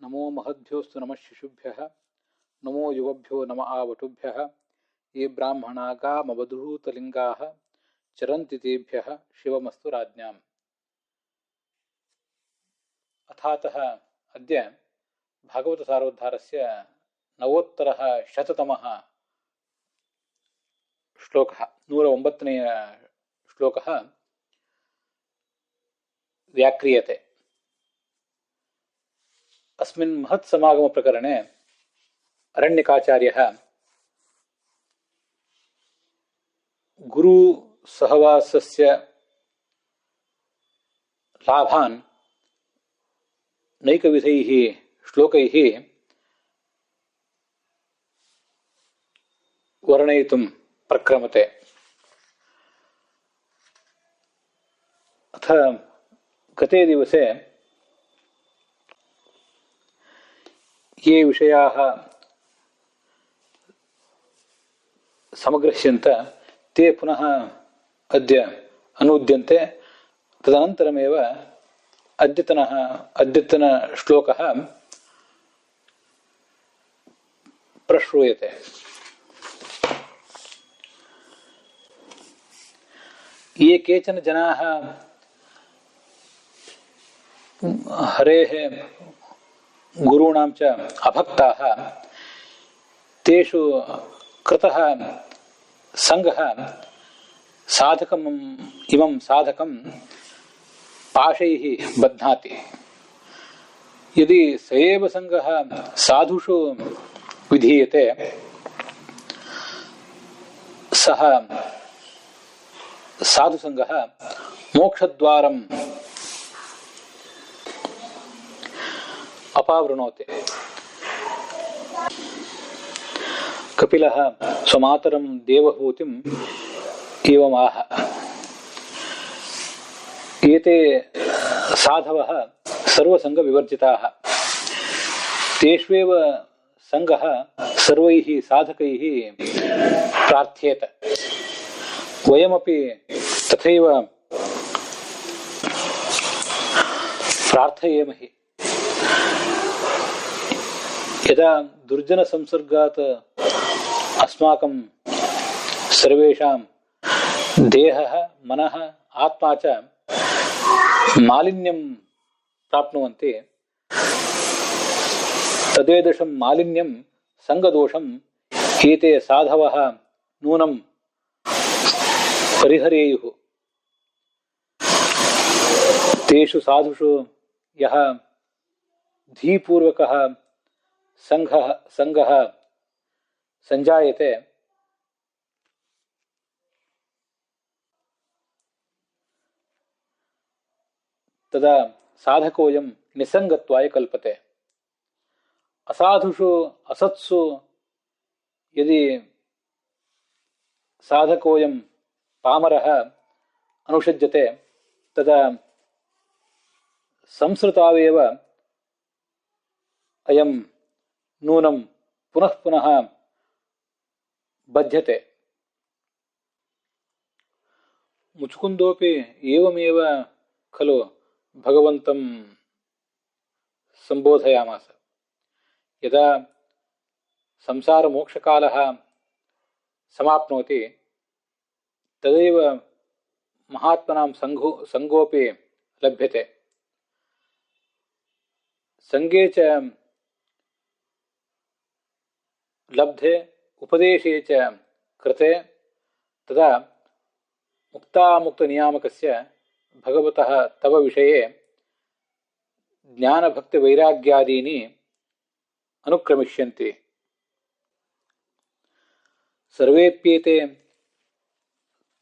नमो महद्भ्योस्तु नमः शिशुभ्यः नमो युवभ्यो नम आवटुभ्यः ये ब्राह्मणागामवधूतलिङ्गाः चरन्ति तेभ्यः शिवमस्तु राज्ञाम्। अथातः अद्य भागवतसारोद्धारस्य नवोत्तरः शततमः श्लोकः 109 श्लोकः व्याक्रियते। अस्मिन् महत् समागम प्रकरणे अरण्यकाचार्यः गुरु सहवासस्य लाभान् नैकविधैः श्लोकैः वर्णयितुं प्रक्रमते। अथ गते दिवसे ये विषयाः समग्रह्यन्त ते पुनः अद्य अनुद्यन्ते। तदनन्तरमेव अद्यतन श्लोकः प्रश्रूयते। ये केचन जनाः हरेः गुरूणां च अभक्ताः तेषु कृतः संघः इमं साधकं पाशैः बध्नाति। यदि स एव संघः साधुषु विधीयते सः साधुसंघः मोक्षद्वारम् अपावृणोति। कपिलः स्वमातरं देवहूतिम् एवमाह। एते साधवः सर्वसंगविवर्जिताः। तेष्वेव संगः सर्वैः साधकैः प्रार्थ्येत। वयमपि तथैव प्रार्थयेमहि। यदा दुर्जन संसर्गात् अस्माकं सर्वेषां देहः मनः आत्मा च मालिन्यं प्राप्नुवन्ति तदेदशं मालिन्यं संगदोषम् एते साधवः नूनं परिहरेयुः। तेषु साधुषु यः धीपूर्वकः संघः संजायते तदा साधकोऽयं निसंगत्वाय कल्पते। असाधुषु असत्सु यदि साधकोऽयं पामरः अनुषज्यते तदा संसृतावेव अयं नूनं पुनः पुनः बध्यते। मुचुकुन्दोऽपि एवमेव खलु भगवन्तं सम्बोधयामास। यदा संसारमोक्षकालः समाप्नोति तदैव महात्मनां संगोऽपि लभ्यते। संगे च लब्धे उपदेशे च कृते तदा मुक्तामुक्तनियामकस्य भगवतः तव विषये ज्ञानभक्तिवैराग्यादीनि अनुक्रमिष्यन्ति। सर्वेप्येते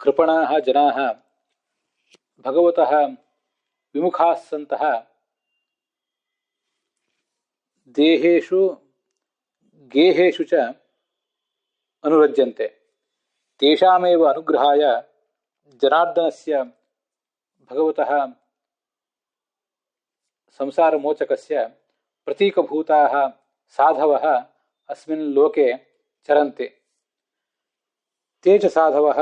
कृपणाः जनाः भगवतः विमुखाः सन्तः देहेषु गेहेषु च अनुरज्यन्ते। तेषामेव अनुग्रहाय जनार्दनस्य भगवतः संसारमोचकस्य प्रतीकभूताः साधवः अस्मिन् लोके चरन्ति। ते च साधवः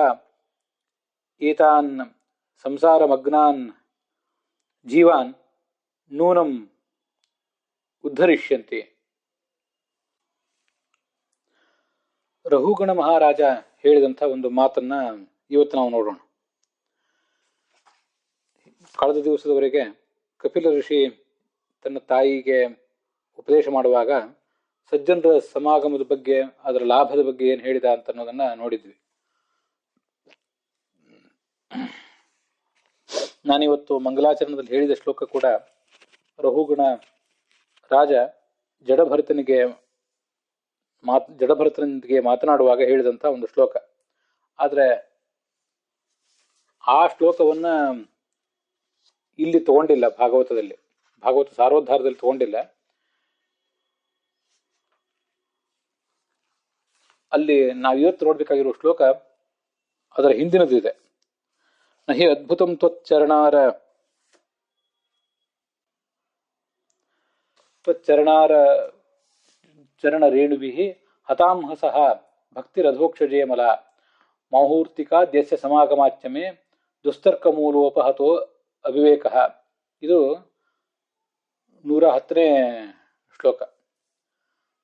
एतान् संसारमग्नान् जीवान् नूनं ಉದ್ಧರಿಷ್ಯಂತಿ. ರಹುಗಣ ಮಹಾರಾಜ ಹೇಳಿದಂಥ ಒಂದು ಮಾತನ್ನ ಇವತ್ತು ನಾವು ನೋಡೋಣ. ಕಳೆದ ದಿವಸದವರೆಗೆ ಕಪಿಲ ಋಷಿ ತನ್ನ ತಾಯಿಗೆ ಉಪದೇಶ ಮಾಡುವಾಗ ಸಜ್ಜನರ ಸಮಾಗಮದ ಬಗ್ಗೆ, ಅದರ ಲಾಭದ ಬಗ್ಗೆ ಏನು ಹೇಳಿದ ಅಂತ ಅನ್ನೋದನ್ನ ನೋಡಿದ್ವಿ. ನಾನಿವತ್ತು ಮಂಗಲಾಚರಣದಲ್ಲಿ ಹೇಳಿದ ಶ್ಲೋಕ ಕೂಡ ರಹುಗಣ ರಾಜ ಜಡಭರತನಿಗೆ ಮಾತನಾಡುವಾಗ ಹೇಳಿದಂಥ ಒಂದು ಶ್ಲೋಕ. ಆದರೆ ಆ ಶ್ಲೋಕವನ್ನ ಇಲ್ಲಿ ತಗೊಂಡಿಲ್ಲ, ಭಾಗವತ ಸಾರೋದ್ಧಾರದಲ್ಲಿ ತಗೊಂಡಿಲ್ಲ. ಅಲ್ಲಿ ನಾವು ಇವತ್ತು ನೋಡ್ಬೇಕಾಗಿರೋ ಶ್ಲೋಕ ಅದರ ಹಿಂದಿನದಿದೆ. ನಹಿ ಅದ್ಭುತಂ ತ್ವಚ್ಚರಣಾರ ಚರಣ ರೇಣುಭಿ ಹತಾಂಹಸಃ ಭಕ್ತಿರಧೋಕ್ಷಜೇಮಲ ಮಾಹೂರ್ತಿಕಾ ದ್ಯಸ್ಯ ಸಮಾಗಮಾಚ್ಯಮೆ ದುಸ್ತರ್ಕ ಮೂಲೋಪಹತೋ ಅವಿವೇಕ. ಇದು 110ನೇ ಶ್ಲೋಕ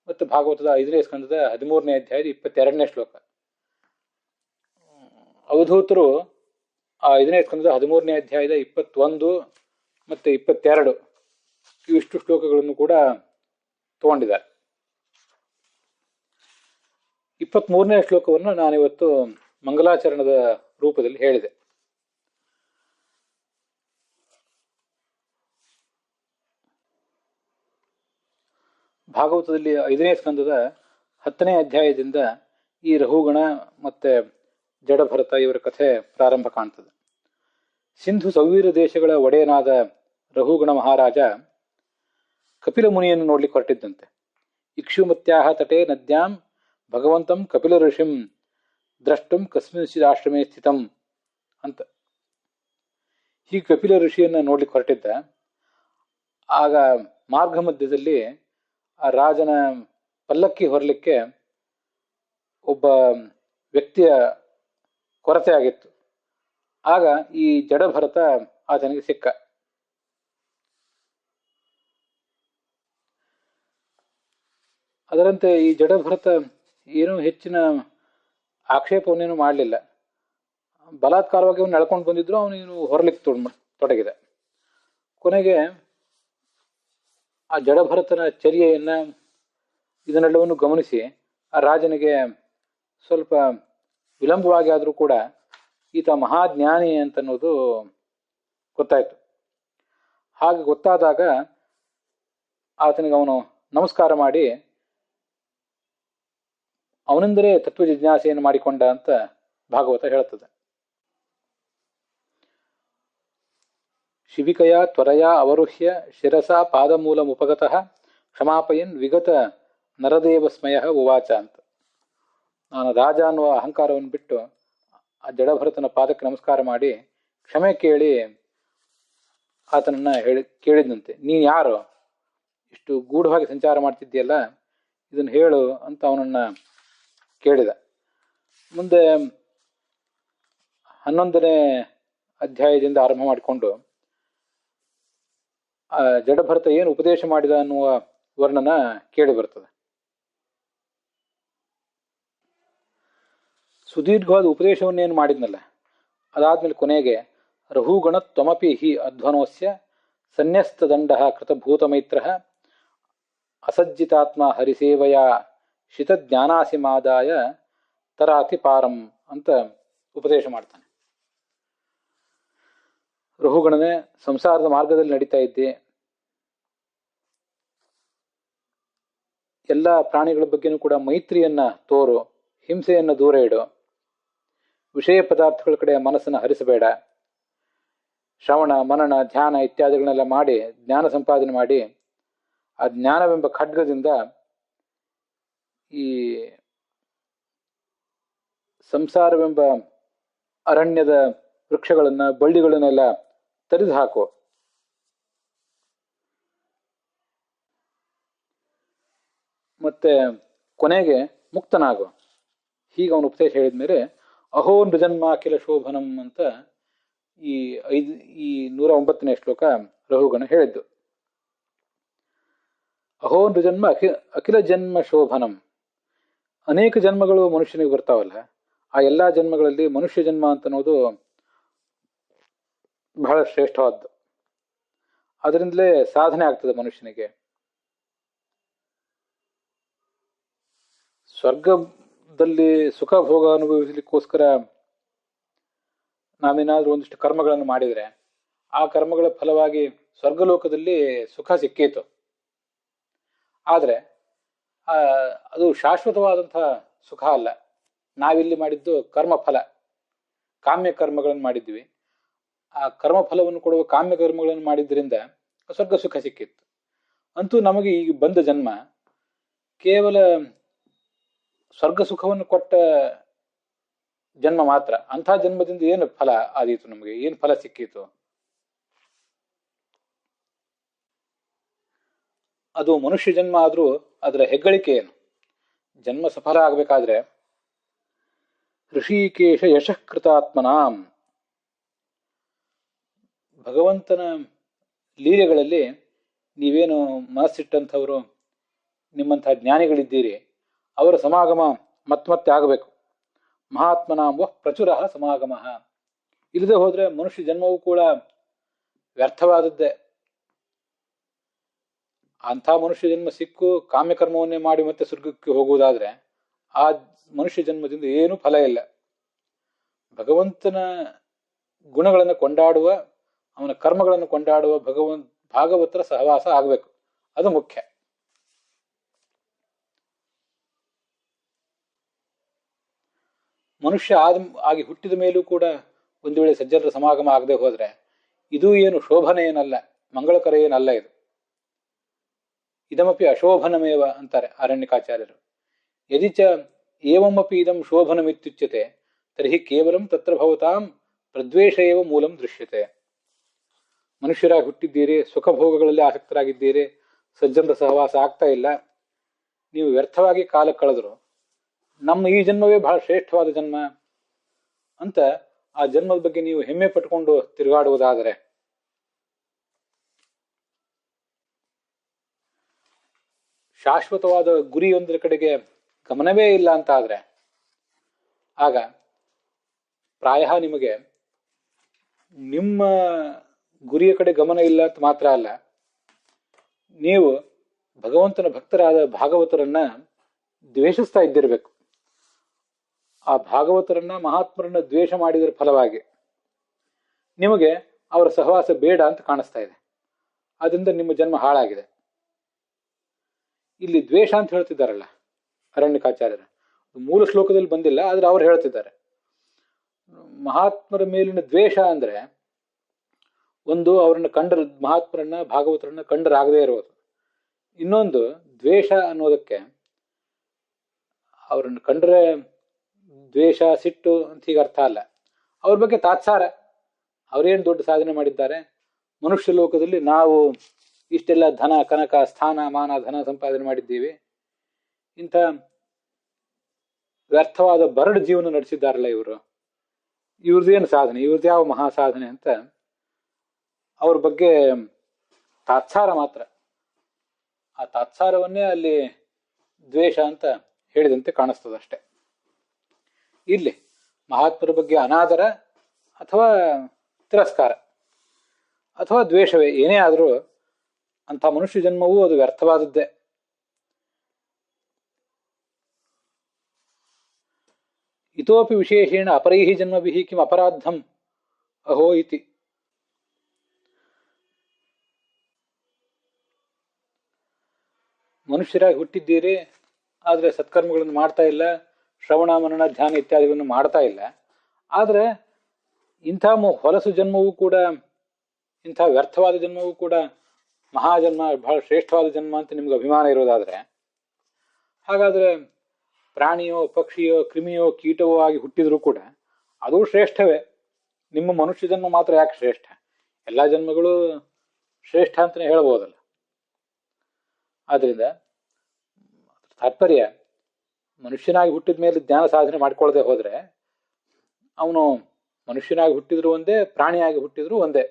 ಮತ್ತು ಭಾಗವತದ 5ನೇ ಸ್ಕಂದದ 13ನೇ ಅಧ್ಯಾಯದ 22ನೇ ಶ್ಲೋಕ. ಅವಧೂತರು ಆ 5ನೇ ಸ್ಕಂದದ 13ನೇ ಅಧ್ಯಾಯದ 21 ಮತ್ತು 22 ಇವಿಷ್ಟು ಶ್ಲೋಕಗಳನ್ನು ಕೂಡ ತಗೊಂಡಿದ್ದಾರೆ. 23ನೇ ಶ್ಲೋಕವನ್ನು ನಾನಿವತ್ತು ಮಂಗಲಾಚರಣದ ರೂಪದಲ್ಲಿ ಹೇಳಿದೆ. ಭಾಗವತದಲ್ಲಿ 5ನೇ ಸ್ಕಂದದ 10ನೇ ಅಧ್ಯಾಯದಿಂದ ಈ ರಹುಗಣ ಮತ್ತೆ ಜಡಭರತ ಇವರ ಕಥೆ ಪ್ರಾರಂಭ ಕಾಣ್ತದೆ. ಸಿಂಧು ಸೌವೀರ ದೇಶಗಳ ಒಡೆಯನಾದ ರಹುಗಣ ಮಹಾರಾಜ ಕಪಿಲ ಮುನಿಯನ್ನು ನೋಡ್ಲಿಕ್ಕೆ ಹೊರಟಿದ್ದಂತೆ. ಇಕ್ಷುಮತ್ಯಾಹ ತಟೇ ನದ್ಯಾಂ ಭಗವಂತಂ ಕಪಿಲ ಋಷಿಂ ದ್ರಷ್ಟುಂ ಕಸ್ಮಿಂಶ್ಚಿದಾಶ್ರಮೇ ಸ್ಥಿತಂ ಅಂತ. ಹೀಗೆ ಕಪಿಲ ಋಷಿಯನ್ನ ನೋಡ್ಲಿಕ್ಕೆ ಹೊರಟಿದ್ದ. ಆಗ ಮಾರ್ಗ ಮಧ್ಯದಲ್ಲಿ ಆ ರಾಜನ ಪಲ್ಲಕ್ಕಿ ಹೊರಲಿಕ್ಕೆ ಒಬ್ಬ ವ್ಯಕ್ತಿಯ ಕೊರತೆ ಆಗಿತ್ತು. ಆಗ ಈ ಜಡಭರತ ಆತನಿಗೆ ಸಿಕ್ಕ. ಅದರಂತೆ ಈ ಜಡಭರತ ಏನೂ ಹೆಚ್ಚಿನ ಆಕ್ಷೇಪವನ್ನೇನು ಮಾಡಲಿಲ್ಲ. ಬಲಾತ್ಕಾರವಾಗಿ ಅವನು ಎಳ್ಕೊಂಡು ಬಂದಿದ್ರು, ಅವನೇನು ಹೊರಲಿಕ್ಕೆ ತೊಡಗಿದೆ. ಕೊನೆಗೆ ಆ ಜಡಭರತನ ಚರ್ಯೆಯನ್ನ ಇದನ್ನೆಲ್ಲವನ್ನು ಗಮನಿಸಿ ಆ ರಾಜನಿಗೆ ಸ್ವಲ್ಪ ವಿಳಂಬವಾಗಿ ಆದರೂ ಕೂಡ ಈತ ಮಹಾಜ್ಞಾನಿ ಅಂತನ್ನೋದು ಗೊತ್ತಾಯ್ತು. ಹಾಗೆ ಗೊತ್ತಾದಾಗ ಆತನಿಗೆ ಅವನು ನಮಸ್ಕಾರ ಮಾಡಿ ಅವನಿಂದಲೇ ತತ್ವ ಜಿಜ್ಞಾಸೆಯನ್ನು ಮಾಡಿಕೊಂಡ ಅಂತ ಭಾಗವತ ಹೇಳುತ್ತದೆ. ಶಿಬಿಕಯ ತ್ವರಯ ಅವರುಹ್ಯ ಶಿರಸ ಪಾದಮೂಲ ಮುಪಗತಃ ಕ್ಷಮಾಪಯನ್ ವಿಗತ ನರದೇವ ಸ್ಮಯ ಉವಾಚ ಅಂತ. ನಾನು ರಾಜ ಅನ್ನುವ ಅಹಂಕಾರವನ್ನು ಬಿಟ್ಟು ಆ ಜಡಭರತನ ಪಾದಕ್ಕೆ ನಮಸ್ಕಾರ ಮಾಡಿ ಕ್ಷಮೆ ಕೇಳಿ ಆತನನ್ನ ಕೇಳಿದಂತೆ, ನೀನು ಯಾರು, ಇಷ್ಟು ಗೂಢವಾಗಿ ಸಂಚಾರ ಮಾಡ್ತಿದ್ದೀಯಲ್ಲ, ಇದನ್ನು ಹೇಳು ಅಂತ ಅವನನ್ನ ಕೇಳಿದ. ಮುಂದೆ 11ನೇ ಅಧ್ಯಾಯದಿಂದ ಆರಂಭ ಮಾಡಿಕೊಂಡು ಆ ಜಡಭರತ ಏನು ಉಪದೇಶ ಮಾಡಿದ ಅನ್ನುವ ವರ್ಣನ ಕೇಳಿ ಬರ್ತದೆ. ಸುದೀರ್ಘವಾದ ಉಪದೇಶವನ್ನೇನು ಮಾಡಿದ್ನಲ್ಲ, ಅದಾದ್ಮೇಲೆ ಕೊನೆಗೆ ರಹುಗಣ ತ್ವಮಪಿ ಹಿ ಅಧ್ವನೋಸ್ಯ ಸನ್ಯಸ್ತದಂಡ ಕೃತಭೂತಮೈತ್ರ ಅಸಜ್ಜಿತಾತ್ಮ ಹರಿಸೇವಯ ಶಿತಜ್ಞಾನಾಸಿ ಮಾದಾಯ ತರಾತಿ ಪಾರಂ ಅಂತ ಉಪದೇಶ ಮಾಡ್ತಾನೆ. ರಹುಗಣನೆ, ಸಂಸಾರದ ಮಾರ್ಗದಲ್ಲಿ ನಡೀತಾ ಇದ್ದೆ, ಎಲ್ಲ ಪ್ರಾಣಿಗಳ ಬಗ್ಗೆನೂ ಕೂಡ ಮೈತ್ರಿಯನ್ನ ತೋರು, ಹಿಂಸೆಯನ್ನು ದೂರ ಇಡು, ವಿಷಯ ಪದಾರ್ಥಗಳ ಕಡೆ ಮನಸ್ಸನ್ನು ಹರಿಸಬೇಡ, ಶ್ರವಣ ಮನನ ಧ್ಯಾನ ಇತ್ಯಾದಿಗಳನ್ನೆಲ್ಲ ಮಾಡಿ ಜ್ಞಾನ ಸಂಪಾದನೆ ಮಾಡಿ ಆ ಜ್ಞಾನವೆಂಬ ಖಡ್ಗದಿಂದ ಈ ಸಂಸಾರವೆಂಬ ಅರಣ್ಯದ ವೃಕ್ಷಗಳನ್ನ ಬಳ್ಳಿಗಳನ್ನೆಲ್ಲ ತರಿದು ಹಾಕು. ಮತ್ತೆ ಕೊನೆಗೆ ಮುಕ್ತನಾಗು. ಹೀಗೆ ಅವನು ಉಪದೇಶ ಹೇಳಿದ ಮೇಲೆ ಅಹೋ ನೃಜನ್ಮ ಅಖಿಲ ಶೋಭನಂ ಅಂತ ಈ 109ನೇ ಶ್ಲೋಕ ರಹುಗಣ ಹೇಳಿದ್ದು. ಅಹೋ ನೃಜನ್ಮ ಅಖಿಲ ಜನ್ಮ ಶೋಭನಂ. ಅನೇಕ ಜನ್ಮಗಳು ಮನುಷ್ಯನಿಗೆ ಬರ್ತಾವಲ್ಲ, ಆ ಎಲ್ಲಾ ಜನ್ಮಗಳಲ್ಲಿ ಮನುಷ್ಯ ಜನ್ಮ ಅಂತ ಅನ್ನೋದು ಬಹಳ ಶ್ರೇಷ್ಠವಾದ್ದು. ಅದರಿಂದಲೇ ಸಾಧನೆ ಆಗ್ತದೆ ಮನುಷ್ಯನಿಗೆ. ಸ್ವರ್ಗದಲ್ಲಿ ಸುಖ ಭೋಗ ಅನುಭವಿಸಲಿಕ್ಕೋಸ್ಕರ ನಾವೇನಾದ್ರೂ ಒಂದಿಷ್ಟು ಕರ್ಮಗಳನ್ನು ಮಾಡಿದರೆ ಆ ಕರ್ಮಗಳ ಫಲವಾಗಿ ಸ್ವರ್ಗಲೋಕದಲ್ಲಿ ಸುಖ ಸಿಕ್ಕೀತು. ಆದರೆ ಅದು ಶಾಶ್ವತವಾದಂತಹ ಸುಖ ಅಲ್ಲ. ನಾವಿಲ್ಲಿ ಮಾಡಿದ್ದು ಕರ್ಮಫಲ, ಕಾಮ್ಯ ಕರ್ಮಗಳನ್ನು ಮಾಡಿದ್ವಿ. ಆ ಕರ್ಮಫಲವನ್ನು ಕೊಡುವ ಕಾಮ್ಯ ಕರ್ಮಗಳನ್ನು ಮಾಡಿದ್ರಿಂದ ಸ್ವರ್ಗ ಸುಖ ಸಿಕ್ಕಿತ್ತು. ಅಂತೂ ನಮಗೆ ಈಗ ಬಂದ ಜನ್ಮ ಕೇವಲ ಸ್ವರ್ಗ ಸುಖವನ್ನು ಕೊಟ್ಟ ಜನ್ಮ ಮಾತ್ರ. ಅಂಥ ಜನ್ಮದಿಂದ ಏನು ಫಲ ಆದೀತು, ನಮಗೆ ಏನು ಫಲ ಸಿಕ್ಕಿತು? ಅದು ಮನುಷ್ಯ ಜನ್ಮ ಆದ್ರೂ ಅದರ ಹೆಗ್ಗಳಿಕೆ ಏನು? ಜನ್ಮ ಸಫಲ ಆಗ್ಬೇಕಾದ್ರೆ ಋಷಿಕೇಶ ಯಶಃಕೃತಾತ್ಮನಾಂ, ಭಗವಂತನ ಲೀಲೆಗಳಲ್ಲಿ ನೀವೇನು ಮನಸ್ಸಿಟ್ಟಂಥವರು, ನಿಮ್ಮಂತಹ ಜ್ಞಾನಿಗಳಿದ್ದೀರಿ, ಅವರ ಸಮಾಗಮ ಮತ್ತೆ ಆಗಬೇಕು. ಮಹಾತ್ಮನಾಂ ವಃ ಪ್ರಚುರ ಸಮಾಗಮ. ಇಲ್ಲದೆ ಹೋದ್ರೆ ಮನುಷ್ಯ ಜನ್ಮವೂ ಕೂಡ ವ್ಯರ್ಥವಾದದ್ದೇ. ಅಂಥ ಮನುಷ್ಯ ಜನ್ಮ ಸಿಕ್ಕು ಕಾಮ್ಯಕರ್ಮವನ್ನೇ ಮಾಡಿ ಮತ್ತೆ ಸ್ವರ್ಗಕ್ಕೆ ಹೋಗುವುದಾದ್ರೆ ಆ ಮನುಷ್ಯ ಜನ್ಮದಿಂದ ಏನೂ ಫಲ ಇಲ್ಲ. ಭಗವಂತನ ಗುಣಗಳನ್ನು ಕೊಂಡಾಡುವ, ಅವನ ಕರ್ಮಗಳನ್ನು ಕೊಂಡಾಡುವ ಭಾಗವತರ ಸಹವಾಸ ಆಗಬೇಕು, ಅದು ಮುಖ್ಯ. ಮನುಷ್ಯ ಆಗಿ ಹುಟ್ಟಿದ ಮೇಲೂ ಕೂಡ ಒಂದು ವೇಳೆ ಸಜ್ಜನರ ಸಮಾಗಮ ಆಗದೆ ಹೋದ್ರೆ ಇದು ಏನು ಶೋಭನ ಏನಲ್ಲ, ಮಂಗಳಕರ ಏನಲ್ಲ. ಇದು ಇದಮಪಿ ಅಶೋಭನಮೇವ ಅಂತಾರೆ ಆರಣ್ಯಕಾಚಾರ್ಯರು. ಯದಿಚ ಏವಮಪಿ ಇದಂ ಶೋಭನಮಿತ್ಯುಚ್ಯತೆ ತರ್ಹಿ ಕೇವಲಂ ತತ್ರ ಭವತಾಂ ಪ್ರದ್ವೇಷ ಏವ ಮೂಲಂ ದೃಶ್ಯತೆ. ಮನುಷ್ಯರಾಗಿ ಹುಟ್ಟಿದ್ದೀರಿ, ಸುಖಭೋಗಗಳಲ್ಲಿ ಆಸಕ್ತರಾಗಿದ್ದೀರಿ, ಸಜ್ಜನರ ಸಹವಾಸ ಆಗ್ತಾ ಇಲ್ಲ, ನೀವು ವ್ಯರ್ಥವಾಗಿ ಕಾಲ ಕಳೆದ್ರು. ನಮ್ಮ ಈ ಜನ್ಮವೇ ಬಹಳ ಶ್ರೇಷ್ಠವಾದ ಜನ್ಮ ಅಂತ ಆ ಜನ್ಮದ ಬಗ್ಗೆ ನೀವು ಹೆಮ್ಮೆ ಪಟ್ಕೊಂಡು ತಿರುಗಾಡುವುದಾದರೆ, ಶಾಶ್ವತವಾದ ಗುರಿಯೊಂದರ ಕಡೆಗೆ ಗಮನವೇ ಇಲ್ಲ ಅಂತ ಆದ್ರೆ, ಆಗ ಪ್ರಾಯ ನಿಮಗೆ ನಿಮ್ಮ ಗುರಿಯ ಕಡೆ ಗಮನ ಇಲ್ಲ ಅಂತ ಮಾತ್ರ ಅಲ್ಲ, ನೀವು ಭಗವಂತನ ಭಕ್ತರಾದ ಭಾಗವತರನ್ನ ದ್ವೇಷಿಸ್ತಾ ಇದ್ದಿರಬೇಕು. ಆ ಭಾಗವತರನ್ನ, ಮಹಾತ್ಮರನ್ನ ದ್ವೇಷ ಮಾಡಿದರ ಫಲವಾಗಿ ನಿಮಗೆ ಅವರ ಸಹವಾಸ ಬೇಡ ಅಂತ ಕಾಣಿಸ್ತಾ ಇದೆ. ಅದರಿಂದ ನಿಮ್ಮ ಜನ್ಮ ಹಾಳಾಗಿದೆ. ಇಲ್ಲಿ ದ್ವೇಷ ಅಂತ ಹೇಳ್ತಿದ್ದಾರಲ್ಲ ಅರಣ್ಯಕಾಚಾರ್ಯರು, ಮೂಲ ಶ್ಲೋಕದಲ್ಲಿ ಬಂದಿಲ್ಲ, ಆದ್ರೆ ಅವ್ರು ಹೇಳ್ತಿದ್ದಾರೆ. ಮಹಾತ್ಮರ ಮೇಲಿನ ದ್ವೇಷ ಅಂದ್ರೆ ಒಂದು, ಅವರನ್ನ ಕಂಡರ, ಮಹಾತ್ಮರನ್ನ ಭಾಗವತರನ್ನ ಕಂಡರಾಗದೇ ಇರೋದು. ಇನ್ನೊಂದು ದ್ವೇಷ ಅನ್ನೋದಕ್ಕೆ ಅವರನ್ನು ಕಂಡ್ರೆ ದ್ವೇಷ, ಸಿಟ್ಟು ಅಂತ ಹೀಗೆ ಅರ್ಥ ಅಲ್ಲ. ಅವ್ರ ಬಗ್ಗೆ ತಾತ್ಸಾರ, ಅವ್ರೇನು ದೊಡ್ಡ ಸಾಧನೆ ಮಾಡಿದ್ದಾರೆ, ಮನುಷ್ಯ ಲೋಕದಲ್ಲಿ ನಾವು ಇಷ್ಟೆಲ್ಲ ಧನ ಕನಕ ಸ್ಥಾನ ಮಾನ ಧನ ಸಂಪಾದನೆ ಮಾಡಿದ್ದೀವಿ, ಇಂಥ ವ್ಯರ್ಥವಾದ ಬರಡು ಜೀವನ ನಡೆಸಿದ್ದಾರಲ್ಲ ಇವರು, ಇವ್ರದ್ದೇನು ಸಾಧನೆ, ಇವ್ರದ್ದು ಯಾವ ಮಹಾ ಸಾಧನೆ ಅಂತ ಅವ್ರ ಬಗ್ಗೆ ತಾತ್ಸಾರ ಮಾತ್ರ. ಆ ತಾತ್ಸಾರವನ್ನೇ ಅಲ್ಲಿ ದ್ವೇಷ ಅಂತ ಹೇಳಿದಂತೆ ಕಾಣಿಸ್ತದಷ್ಟೆ. ಇಲ್ಲಿ ಮಹಾತ್ಮರ ಬಗ್ಗೆ ಅನಾದರ ಅಥವಾ ತಿರಸ್ಕಾರ ಅಥವಾ ದ್ವೇಷವೇ ಏನೇ ಆದರೂ ಅಂಥ ಮನುಷ್ಯ ಜನ್ಮವೂ ಅದು ವ್ಯರ್ಥವಾದದ್ದೇ. ಇತೋಪಿ ವಿಶೇಷೇಣ ಅಪರೈಹಿ ಜನ್ಮಭಿಃ ಕಿಂ ಅಪರಾಧಂ ಅಹೋ ಇತಿ. ಮನುಷ್ಯರಾಗಿ ಹುಟ್ಟಿದ್ದೀರಿ, ಆದರೆ ಸತ್ಕರ್ಮಗಳನ್ನು ಮಾಡ್ತಾ ಇಲ್ಲ, ಶ್ರವಣ ಮನನ ಧ್ಯಾನ ಇತ್ಯಾದಿಗಳನ್ನು ಮಾಡ್ತಾ ಇಲ್ಲ. ಆದರೆ ಇಂಥ ಹೊಲಸು ಜನ್ಮವೂ ಕೂಡ, ಇಂಥ ವ್ಯರ್ಥವಾದ ಜನ್ಮವೂ ಕೂಡ ಮಹಾಜನ್ಮ, ಬಹಳ ಶ್ರೇಷ್ಠವಾದ ಜನ್ಮ ಅಂತ ನಿಮ್ಗೆ ಅಭಿಮಾನ ಇರೋದಾದ್ರೆ, ಹಾಗಾದ್ರೆ ಪ್ರಾಣಿಯೋ ಪಕ್ಷಿಯೋ ಕ್ರಿಮಿಯೋ ಕೀಟವೋ ಆಗಿ ಹುಟ್ಟಿದ್ರೂ ಕೂಡ ಅದು ಶ್ರೇಷ್ಠವೇ. ನಿಮ್ಮ ಮನುಷ್ಯ ಜನ್ಮ ಮಾತ್ರ ಯಾಕೆ ಶ್ರೇಷ್ಠ? ಎಲ್ಲ ಜನ್ಮಗಳು ಶ್ರೇಷ್ಠ ಅಂತಲೇ ಹೇಳ್ಬೋದಲ್ಲ. ಆದ್ರಿಂದ ತಾತ್ಪರ್ಯ, ಮನುಷ್ಯನಾಗಿ ಹುಟ್ಟಿದ ಮೇಲೆ ಜ್ಞಾನ ಸಾಧನೆ ಮಾಡ್ಕೊಳ್ಳದೆ ಹೋದ್ರೆ ಅವನು ಮನುಷ್ಯನಾಗಿ ಹುಟ್ಟಿದ್ರು ಒಂದೇ, ಪ್ರಾಣಿಯಾಗಿ ಹುಟ್ಟಿದ್ರು ಒಂದೇ.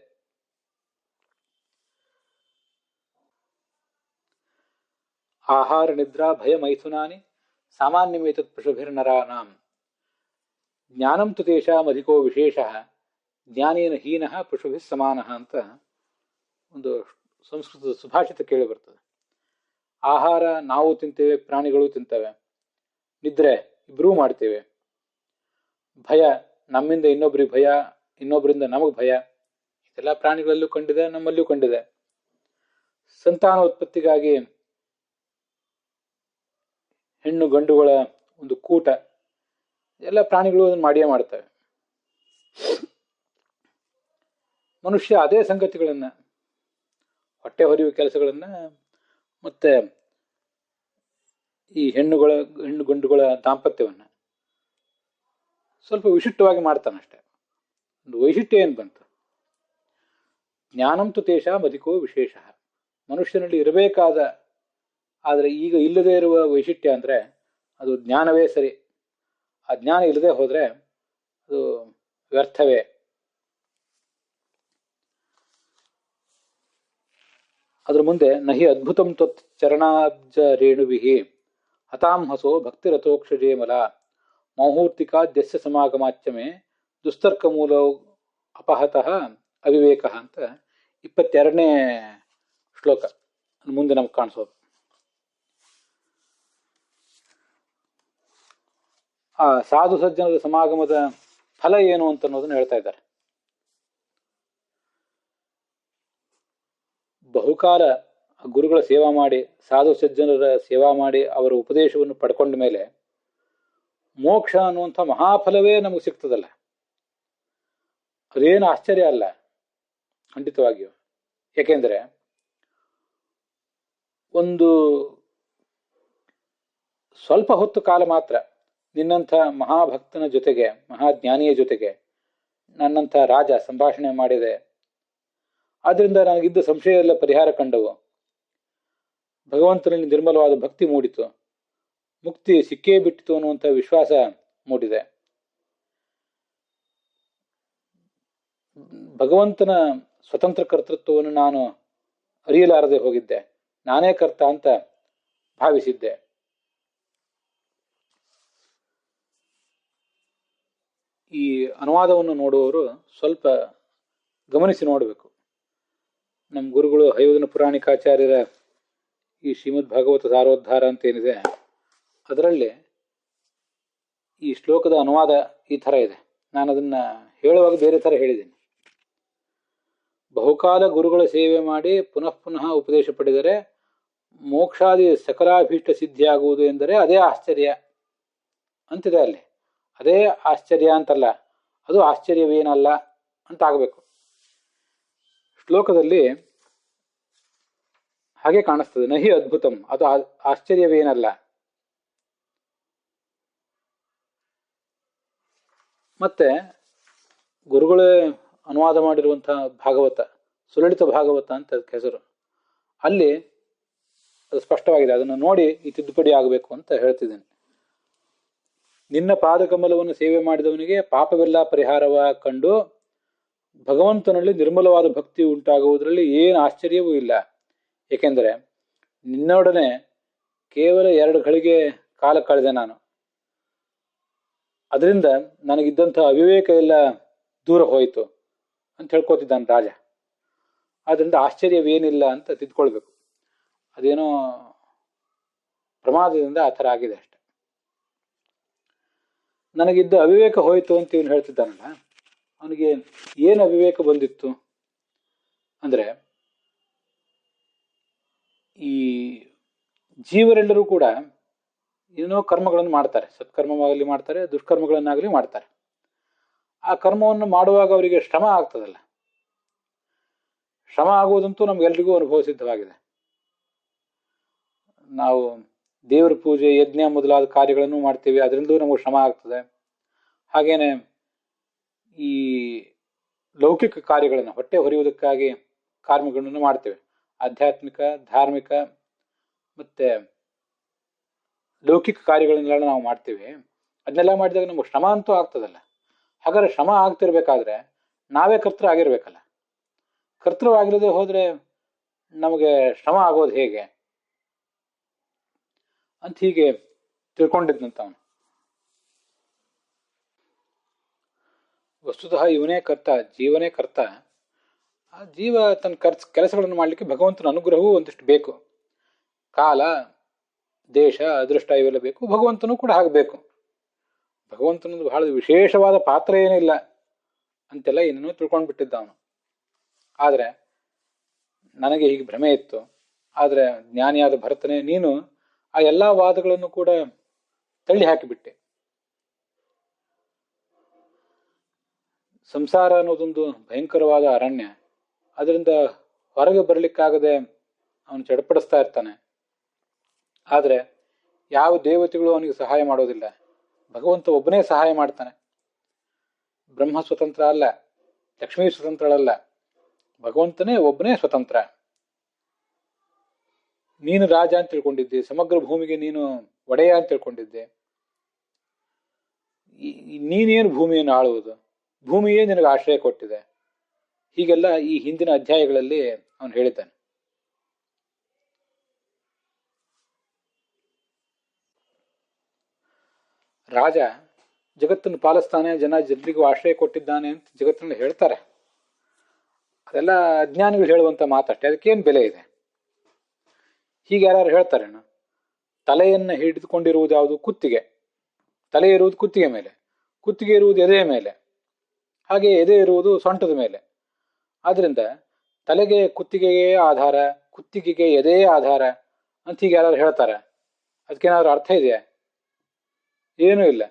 ಆಹಾರ ನಿದ್ರಾ ಭಯ ಮೈಥುನಾನಿ ಸಾಮಾನ್ಯಮೇತತ್ ಪಶುಭಿರ್ನರಾನಾಂ ಜ್ಞಾನಂ ತು ತೇಷಾಂ ಅಧಿಕೋ ವಿಶೇಷ ಜ್ಞಾನೇನ ಹೀನಃ ಪಶುಭಿಃ ಸಮಾನಃ ಅಂತ ಒಂದು ಸಂಸ್ಕೃತದ ಸುಭಾಷಿತ ಕೇಳಿ ಬರ್ತದೆ. ಆಹಾರ ನಾವು ತಿಂತೇವೆ, ಪ್ರಾಣಿಗಳು ತಿಂತವೆ. ನಿದ್ರೆ ಇಬ್ಬರೂ ಮಾಡ್ತೇವೆ. ಭಯ ನಮ್ಮಿಂದ ಇನ್ನೊಬ್ಬರಿಗೆ ಭಯ, ಇನ್ನೊಬ್ಬರಿಂದ ನಮಗೆ ಭಯ, ಇದೆಲ್ಲ ಪ್ರಾಣಿಗಳಲ್ಲೂ ಕಂಡಿದೆ, ನಮ್ಮಲ್ಲೂ ಕಂಡಿದೆ. ಸಂತಾನೋತ್ಪತ್ತಿಗಾಗಿ ಹೆಣ್ಣು ಗಂಡುಗಳ ಒಂದು ಕೂಟ, ಎಲ್ಲ ಪ್ರಾಣಿಗಳು ಅದನ್ನು ಮಾಡಿಯೇ ಮಾಡ್ತವೆ. ಮನುಷ್ಯ ಅದೇ ಸಂಗತಿಗಳನ್ನ, ಹೊಟ್ಟೆ ಹೊರೆಯುವ ಕೆಲಸಗಳನ್ನ ಮತ್ತೆ ಈ ಹೆಣ್ಣು ಗಂಡುಗಳ ದಾಂಪತ್ಯವನ್ನ ಸ್ವಲ್ಪ ವಿಶಿಷ್ಟವಾಗಿ ಮಾಡ್ತಾನಷ್ಟೆ. ಒಂದು ವೈಶಿಷ್ಟ್ಯ ಏನು ಬಂತು? ಜ್ಞಾನಂತು ತೇಷಾಂ ಅಧಿಕೋ ವಿಶೇಷ. ಮನುಷ್ಯನಲ್ಲಿ ಇರಬೇಕಾದ ಆದರೆ ಈಗ ಇಲ್ಲದೆ ಇರುವ ವೈಶಿಷ್ಟ್ಯ ಅಂದರೆ ಅದು ಜ್ಞಾನವೇ ಸರಿ. ಆ ಜ್ಞಾನ ಇಲ್ಲದೆ ಹೋದರೆ ಅದು ವ್ಯರ್ಥವೇ. ಅದ್ರ ಮುಂದೆ ನಹಿ ಅದ್ಭುತಂ ತ್ವತ್ ಚರಣಾಬ್ಜ ರೇಣುವಿಹಿ ಹತಾಂ ಹಸೋ ಭಕ್ತಿರಥೋಕ್ಷಜೇಮಲ ಮೌಹೂರ್ತಿಕಾದ್ಯಸ್ಯ ಸಮಾಗಮಾಚ್ಯಮೆ ದುಸ್ತರ್ಕ ಮೂಲ ಅಪಹತಃ ಅವಿವೇಕ ಅಂತ 22ನೇ ಶ್ಲೋಕ ಮುಂದೆ ನಮ್ಗೆ ಕಾಣಿಸೋದು. ಆ ಸಾಧು ಸಜ್ಜನದ ಸಮಾಗಮದ ಫಲ ಏನು ಅಂತ ಅನ್ನೋದನ್ನ ಹೇಳ್ತಾ ಇದ್ದಾರೆ. ಬಹುಕಾಲ ಗುರುಗಳ ಸೇವಾ ಮಾಡಿ, ಸಾಧು ಸಜ್ಜನರ ಸೇವಾ ಮಾಡಿ, ಅವರ ಉಪದೇಶವನ್ನು ಪಡ್ಕೊಂಡ ಮೇಲೆ ಮೋಕ್ಷ ಅನ್ನುವಂಥ ಮಹಾಫಲವೇ ನಮಗೆ ಸಿಗ್ತದಲ್ಲ, ಅದೇನು ಆಶ್ಚರ್ಯ ಅಲ್ಲ ಖಂಡಿತವಾಗಿಯೂ. ಏಕೆಂದರೆ ಒಂದು ಸ್ವಲ್ಪ ಹೊತ್ತು ಕಾಲ ಮಾತ್ರ ನಿನ್ನಂಥ ಮಹಾಭಕ್ತನ ಜೊತೆಗೆ, ಮಹಾಜ್ಞಾನಿಯ ಜೊತೆಗೆ ನನ್ನಂಥ ರಾಜ ಸಂಭಾಷಣೆ ಮಾಡಿದೆ. ಆದ್ರಿಂದ ನನಗಿದ್ದ ಸಂಶಯ ಎಲ್ಲ ಪರಿಹಾರ ಕಂಡವು. ಭಗವಂತನಲ್ಲಿ ನಿರ್ಮಲವಾದ ಭಕ್ತಿ ಮೂಡಿತು. ಮುಕ್ತಿ ಸಿಕ್ಕೇ ಬಿಟ್ಟಿತು ಅನ್ನುವಂಥ ವಿಶ್ವಾಸ ಮೂಡಿದೆ. ಭಗವಂತನ ಸ್ವತಂತ್ರ ಕರ್ತೃತ್ವವನ್ನು ನಾನು ಅರಿಯಲಾರದೆ ಹೋಗಿದ್ದೆ. ನಾನೇ ಕರ್ತ ಅಂತ ಭಾವಿಸಿದ್ದೆ. ಈ ಅನುವಾದವನ್ನು ನೋಡುವವರು ಸ್ವಲ್ಪ ಗಮನಿಸಿ ನೋಡಬೇಕು. ನಮ್ಮ ಗುರುಗಳು ಹಯೋಧನ ಪುರಾಣಿಕಾಚಾರ್ಯರ ಈ ಶ್ರೀಮದ್ ಭಾಗವತ ಸಾರೋದ್ಧಾರ ಅಂತ ಏನಿದೆ, ಅದರಲ್ಲಿ ಈ ಶ್ಲೋಕದ ಅನುವಾದ ಈ ಥರ ಇದೆ. ನಾನು ಅದನ್ನು ಹೇಳುವಾಗ ಬೇರೆ ಥರ ಹೇಳಿದ್ದೀನಿ. ಬಹುಕಾಲ ಗುರುಗಳ ಸೇವೆ ಮಾಡಿ ಪುನಃ ಪುನಃ ಉಪದೇಶ ಪಡೆದರೆ ಮೋಕ್ಷಾದಿ ಸಕಲಾಭೀಷ್ಟ ಸಿದ್ಧಿಯಾಗುವುದು ಎಂದರೆ ಅದೇ ಆಶ್ಚರ್ಯ ಅಂತಿದೆ ಅಲ್ಲಿ. ಅದೇ ಆಶ್ಚರ್ಯ ಅಂತಲ್ಲ, ಅದು ಆಶ್ಚರ್ಯವೇನಲ್ಲ ಅಂತ ಆಗಬೇಕು. ಶ್ಲೋಕದಲ್ಲಿ ಹಾಗೆ ಕಾಣಿಸ್ತದೆ, ನಹಿ ಅದ್ಭುತಂ, ಅದು ಆಶ್ಚರ್ಯವೇನಲ್ಲ. ಮತ್ತೆ ಗುರುಗಳೇ ಅನುವಾದ ಮಾಡಿರುವಂತಹ ಭಾಗವತ, ಸುಲಲಿತ ಭಾಗವತ ಅಂತ ಅದಕ್ಕೆ ಹೆಸರು. ಅಲ್ಲಿ ಅದು ಸ್ಪಷ್ಟವಾಗಿದೆ. ಅದನ್ನು ನೋಡಿ ಈ ತಿದ್ದುಪಡಿ ಆಗಬೇಕು ಅಂತ ಹೇಳ್ತಿದ್ದೇನೆ. ನಿನ್ನ ಪಾದಕಮಲವನ್ನು ಸೇವೆ ಮಾಡಿದವನಿಗೆ ಪಾಪವೆಲ್ಲ ಪರಿಹಾರವ ಕಂಡು ಭಗವಂತನಲ್ಲಿ ನಿರ್ಮಲವಾದ ಭಕ್ತಿ ಉಂಟಾಗುವುದರಲ್ಲಿ ಏನು ಆಶ್ಚರ್ಯವೂ ಇಲ್ಲ. ಏಕೆಂದರೆ ನಿನ್ನೊಡನೆ ಕೇವಲ 2 ಗಳಿಗೆ ಕಾಲ ಕಳೆದೆ ನಾನು. ಅದರಿಂದ ನನಗಿದ್ದಂಥ ಅವಿವೇಕ ಎಲ್ಲ ದೂರ ಹೋಯಿತು ಅಂತ ಹೇಳ್ಕೊತಿದ್ದಾನೆ ರಾಜ. ಆದ್ರಿಂದ ಆಶ್ಚರ್ಯವೇನಿಲ್ಲ ಅಂತ ತಿದ್ಕೊಳ್ಬೇಕು. ಅದೇನೋ ಪ್ರಮಾದದಿಂದ ಆ ಥರ ಆಗಿದೆ ಅಷ್ಟೆ. ನನಗಿದ್ದ ಅವಿವೇಕ ಹೋಯಿತು ಅಂತ ಇವನು ಹೇಳ್ತಿದ್ದಾನಲ್ಲ, ಅವನಿಗೆ ಏನು ಅವಿವೇಕ ಬಂದಿತ್ತು ಅಂದ್ರೆ, ಈ ಜೀವರೆಲ್ಲರೂ ಕೂಡ ಏನೋ ಕರ್ಮಗಳನ್ನು ಮಾಡ್ತಾರೆ. ಸತ್ಕರ್ಮವಾಗಲಿ ಮಾಡ್ತಾರೆ, ದುಷ್ಕರ್ಮಗಳನ್ನಾಗಲಿ ಮಾಡ್ತಾರೆ. ಆ ಕರ್ಮವನ್ನು ಮಾಡುವಾಗ ಅವರಿಗೆ ಶ್ರಮ ಆಗ್ತದಲ್ಲ. ಶ್ರಮ ಆಗುವುದಂತೂ ನಮ್ಗೆಲ್ರಿಗೂ ಅನುಭವ ಸಿದ್ಧವಾಗಿದೆ. ನಾವು ದೇವರ ಪೂಜೆ, ಯಜ್ಞ ಮೊದಲಾದ ಕಾರ್ಯಗಳನ್ನು ಮಾಡ್ತೀವಿ, ಅದರಿಂದಲೂ ನಮಗೆ ಶ್ರಮ ಆಗ್ತದೆ. ಹಾಗೇನೆ ಈ ಲೌಕಿಕ ಕಾರ್ಯಗಳನ್ನು ಹೊಟ್ಟೆ ಹೊರೆಯುವುದಕ್ಕಾಗಿ ಕಾರ್ಯಗಳನ್ನು ಮಾಡ್ತೇವೆ. ಆಧ್ಯಾತ್ಮಿಕ, ಧಾರ್ಮಿಕ ಮತ್ತೆ ಲೌಕಿಕ ಕಾರ್ಯಗಳನ್ನೆಲ್ಲ ನಾವು ಮಾಡ್ತೀವಿ. ಅದನ್ನೆಲ್ಲ ಮಾಡಿದಾಗ ನಮಗೆ ಶ್ರಮ ಅಂತೂ ಆಗ್ತದಲ್ಲ. ಹಾಗಾದ್ರೆ ಶ್ರಮ ಆಗ್ತಿರ್ಬೇಕಾದ್ರೆ ನಾವೇ ಕರ್ತೃ ಆಗಿರ್ಬೇಕಲ್ಲ. ಕರ್ತೃ ಆಗಿರದೆ ಹೋದ್ರೆ ನಮಗೆ ಶ್ರಮ ಆಗೋದು ಹೇಗೆ? ಅಂತ ಹೀಗೆ ತಿಳ್ಕೊಂಡಿದ್ನಂತ ಅವನು. ವಸ್ತುತಃ ಇವನೇ ಕರ್ತ, ಜೀವನೇ ಕರ್ತ. ಆ ಜೀವ ತನ್ನ ಕೆಲಸಗಳನ್ನು ಮಾಡಲಿಕ್ಕೆ ಭಗವಂತನ ಅನುಗ್ರಹವೂ ಒಂದಿಷ್ಟು ಬೇಕು. ಕಾಲ, ದೇಶ, ಅದೃಷ್ಟ ಇವೆಲ್ಲ ಬೇಕು. ಭಗವಂತನೂ ಕೂಡ ಆಗಬೇಕು. ಭಗವಂತನದು ಬಹಳ ವಿಶೇಷವಾದ ಪಾತ್ರ ಏನಿಲ್ಲ ಅಂತೆಲ್ಲ ಇನ್ನೂ ತಿಳ್ಕೊಂಡು ಬಿಟ್ಟಿದ್ದ ಅವನು. ಆದರೆ ನನಗೆ ಹೀಗೆ ಭ್ರಮೆ ಇತ್ತು. ಆದರೆ ಜ್ಞಾನಿಯಾದ ಭರತನೇ, ನೀನು ಆ ಎಲ್ಲ ವಾದಗಳನ್ನು ಕೂಡ ತಳ್ಳಿ ಹಾಕಿಬಿಟ್ಟೆ. ಸಂಸಾರ ಅನ್ನೋದೊಂದು ಭಯಂಕರವಾದ ಅರಣ್ಯ. ಅದರಿಂದ ಹೊರಗೆ ಬರಲಿಕ್ಕಾಗದೆ ಅವನು ಚಡಪಡಿಸ್ತಾ ಇರ್ತಾನೆ. ಆದರೆ ಯಾವ ದೇವತೆಗಳು ಅವನಿಗೆ ಸಹಾಯ ಮಾಡೋದಿಲ್ಲ. ಭಗವಂತ ಒಬ್ಬನೇ ಸಹಾಯ ಮಾಡ್ತಾನೆ. ಬ್ರಹ್ಮ ಸ್ವತಂತ್ರ ಅಲ್ಲ, ಲಕ್ಷ್ಮೀ ಸ್ವತಂತ್ರಳಲ್ಲ, ಭಗವಂತನೇ ಒಬ್ಬನೇ ಸ್ವತಂತ್ರ. ನೀನು ರಾಜ ಅಂತ ತಿಳ್ಕೊಂಡಿದ್ದೆ, ಸಮಗ್ರ ಭೂಮಿಗೆ ನೀನು ಒಡೆಯ ಅಂತ ತಿಳ್ಕೊಂಡಿದ್ದೆ. ನೀನೇನು ಭೂಮಿಯನ್ನು ಆಳುವುದು? ಭೂಮಿಯೇ ನಿನಗೆ ಆಶ್ರಯ ಕೊಟ್ಟಿದೆ. ಹೀಗೆಲ್ಲ ಈ ಹಿಂದಿನ ಅಧ್ಯಾಯಗಳಲ್ಲಿ ಅವನು ಹೇಳಿದ್ದಾನೆ. ರಾಜ ಜಗತ್ತನ್ನು ಪಾಲಿಸ್ತಾನೆ, ಜನರಿಗೂ ಆಶ್ರಯ ಕೊಟ್ಟಿದ್ದಾನೆ ಅಂತ ಜಗತ್ತಿನಲ್ಲಿ ಹೇಳ್ತಾರೆ. ಅದೆಲ್ಲ ಅಜ್ಞಾನಿಗಳು ಹೇಳುವಂತ ಮಾತಷ್ಟೇ. ಅದಕ್ಕೇನು ಬೆಲೆ ಇದೆ? ಹೀಗೆ ಯಾರು ಹೇಳ್ತಾರೇನು? ತಲೆಯನ್ನು ಹಿಡಿದುಕೊಂಡಿರುವುದು ಯಾವುದು? ಕುತ್ತಿಗೆ. ತಲೆ ಇರುವುದು ಕುತ್ತಿಗೆ ಮೇಲೆ, ಕುತ್ತಿಗೆ ಇರುವುದು ಎದೆಯ ಮೇಲೆ, ಹಾಗೆ ಎದೆ ಇರುವುದು ಸೊಂಟದ ಮೇಲೆ. ಆದ್ರಿಂದ ತಲೆಗೆ ಕುತ್ತಿಗೆಯೇ ಆಧಾರ, ಕುತ್ತಿಗೆಗೆ ಎದೆಯೇ ಆಧಾರ ಅಂತ ಹೀಗೆ ಯಾರು ಹೇಳ್ತಾರೆ. ಅದಕ್ಕೇನಾದ್ರೂ ಅರ್ಥ ಇದೆಯಾ? ಏನೂ ಇಲ್ಲ